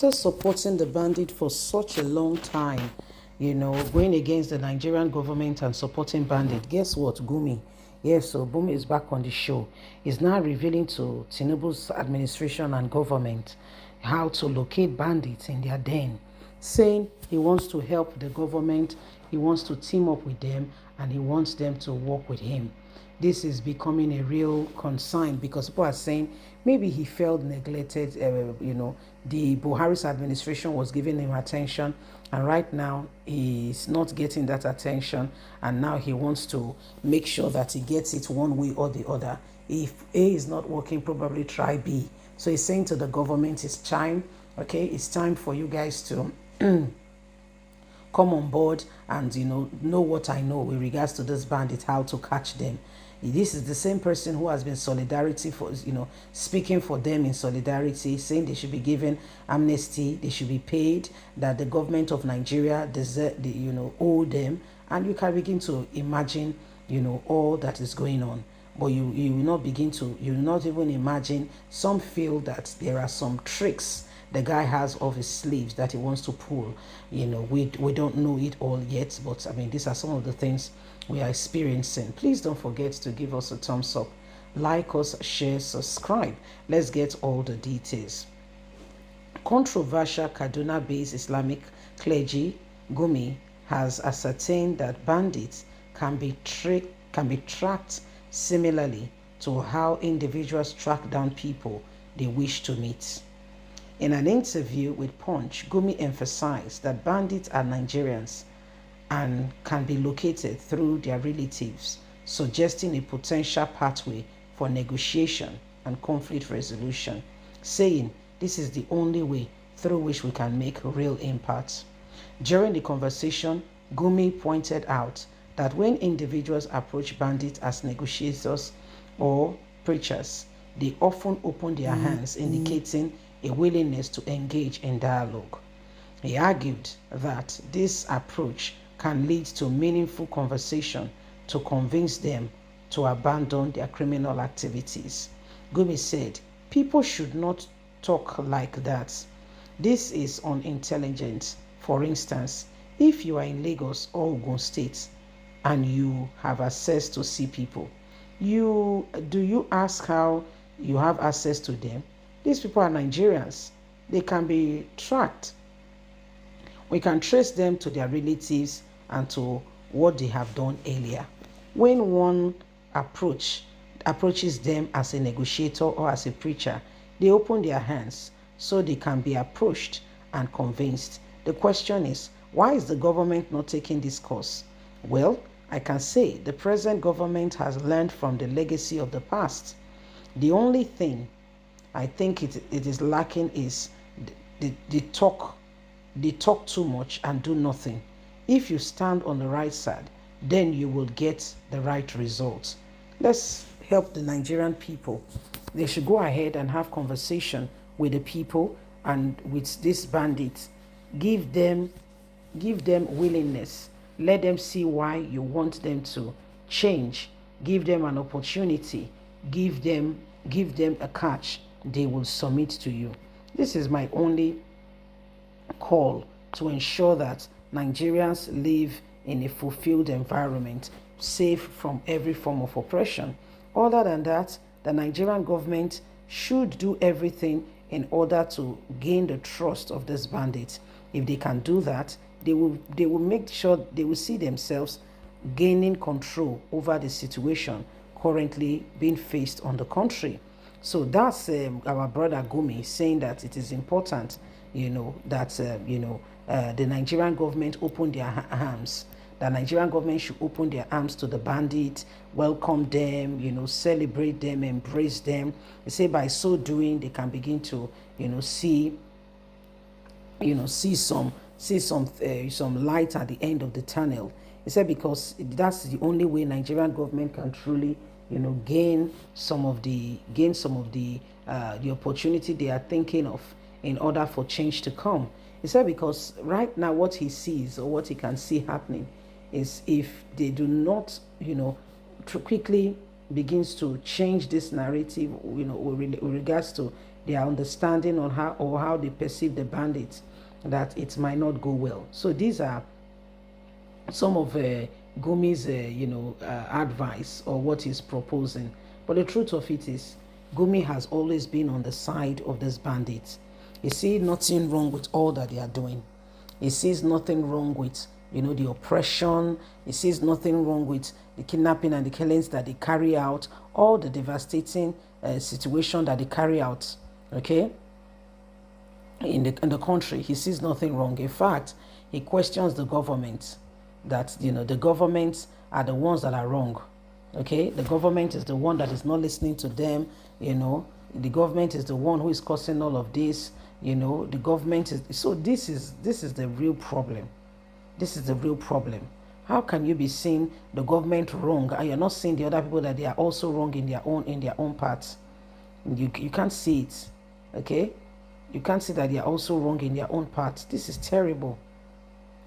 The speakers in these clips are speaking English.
After supporting the bandit for such a long time, going against the Nigerian government and supporting bandit, guess what, Gumi? Yes, so Gumi is back on the show. He's now revealing to Tinubu's administration and government how to locate bandits in their den, saying he wants to help the government, he wants to team up with them, and he wants them to work with him. This is becoming a real concern because people are saying maybe he felt neglected. The Buhari's administration was giving him attention, and right now he's not getting that attention, and now he wants to make sure that he gets it one way or the other. If A is not working, probably try B. So he's saying to the government, it's time, okay, it's time for you guys to come on board and know what I know with regards to this bandit, how to catch them. This is the same person who has been solidarity for speaking for them in solidarity, saying they should be given amnesty, they should be paid, that the government of Nigeria owe them, and you can begin to imagine all that is going on. But you will not even imagine. Some feel that there are some tricks the guy has off his sleeves that he wants to pull. We don't know it all yet, but I mean, these are some of the things we are experiencing. Please don't forget to give us a thumbs up, like us, share, subscribe. Let's get all the details. Controversial Kaduna-based Islamic clergy Gumi has ascertained that bandits can be tracked similarly to how individuals track down people they wish to meet. In an interview with Punch, Gumi emphasized that bandits are Nigerians and can be located through their relatives, suggesting a potential pathway for negotiation and conflict resolution, saying this is the only way through which we can make real impact. During the conversation, Gumi pointed out that when individuals approach bandits as negotiators or preachers, they often open their hands, indicating a willingness to engage in dialogue. He argued that this approach can lead to meaningful conversation to convince them to abandon their criminal activities. Gumi said, people should not talk like that. This is unintelligent. For instance, if you are in Lagos or Ogun State and you have access to see people, do you ask how you have access to them? These people are Nigerians. They can be tracked. We can trace them to their relatives and to what they have done earlier. When one approaches them as a negotiator or as a preacher, they open their hands so they can be approached and convinced. The question is, why is the government not taking this course? Well, I can say the present government has learned from the legacy of the past. The only thing I think it is lacking is the talk. They talk too much and do nothing. If you stand on the right side, then you will get the right results. Let's help the Nigerian people. They should go ahead and have conversation with the people and with these bandits. Give them willingness. Let them see why you want them to change. Give them an opportunity. Give them a catch. They will submit to you. This is my only call to ensure that Nigerians live in a fulfilled environment, safe from every form of oppression. Other than that, the Nigerian government should do everything in order to gain the trust of these bandits. If they can do that, they will make sure they will see themselves gaining control over the situation currently being faced on the country. So that's our brother Gumi saying that it is important, that the Nigerian government open their arms. The Nigerian government should open their arms to the bandits, welcome them, celebrate them, embrace them. They say by so doing, they can begin to, see some light at the end of the tunnel. He said because that's the only way Nigerian government can truly, gain some of the opportunity they are thinking of in order for change to come. He said because right now what he sees or what he can see happening is if they do not, quickly begins to change this narrative, with regards to their understanding on how they perceive the bandits, that it might not go well. So these are some of Gumi's, advice or what he's proposing. But the truth of it is, Gumi has always been on the side of these bandits. He sees nothing wrong with all that they are doing. He sees nothing wrong with, the oppression. He sees nothing wrong with the kidnapping and the killings that they carry out, all the devastating situation that they carry out, okay, in the country. He sees nothing wrong. In fact, he questions the government, that, the governments are the ones that are wrong. Okay, the government is the one that is not listening to them. The government is the one who is causing all of this. The government is, so this is the real problem. This is the real problem. How can you be seeing the government wrong and you're not seeing the other people that they are also wrong in their own parts? You can't see it. Okay, you can't see that they are also wrong in their own parts. This is terrible.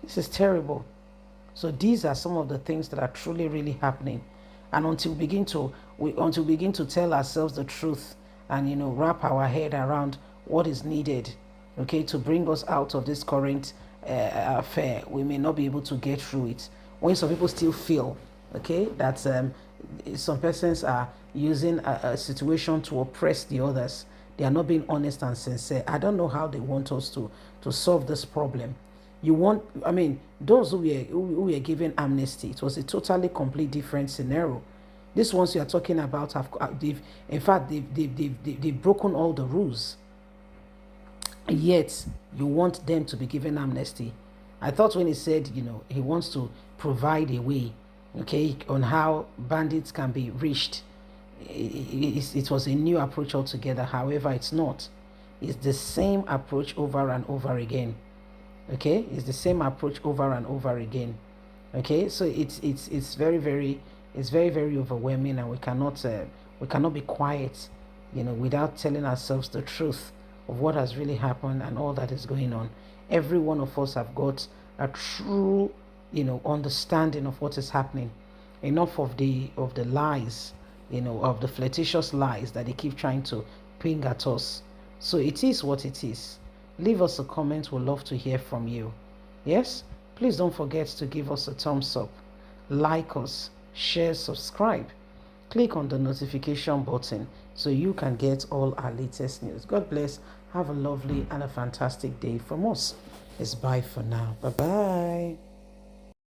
This is terrible. So these are some of the things that are truly, really happening. And until we begin to tell ourselves the truth and, wrap our head around what is needed, okay, to bring us out of this current affair, we may not be able to get through it. When some people still feel, okay, that some persons are using a situation to oppress the others, they are not being honest and sincere. I don't know how they want us to solve this problem. Those who were given amnesty, it was a totally complete different scenario. These ones you are talking about they've broken all the rules. Yet you want them to be given amnesty. I thought when he said, he wants to provide a way, okay, on how bandits can be reached, it was a new approach altogether. However, it's not. It's the same approach over and over again. Okay, it's the same approach over and over again. Okay, so it's very, very overwhelming, and we cannot be quiet, without telling ourselves the truth of what has really happened and all that is going on. Every one of us have got a true, understanding of what is happening. Enough of the lies, of the flirtatious lies that they keep trying to ping at us. So it is what it is. Leave us a comment. We'd love to hear from you. Yes? Please don't forget to give us a thumbs up, like us, share, subscribe. Click on the notification button so you can get all our latest news. God bless. Have a lovely and a fantastic day from us. It's bye for now. Bye-bye.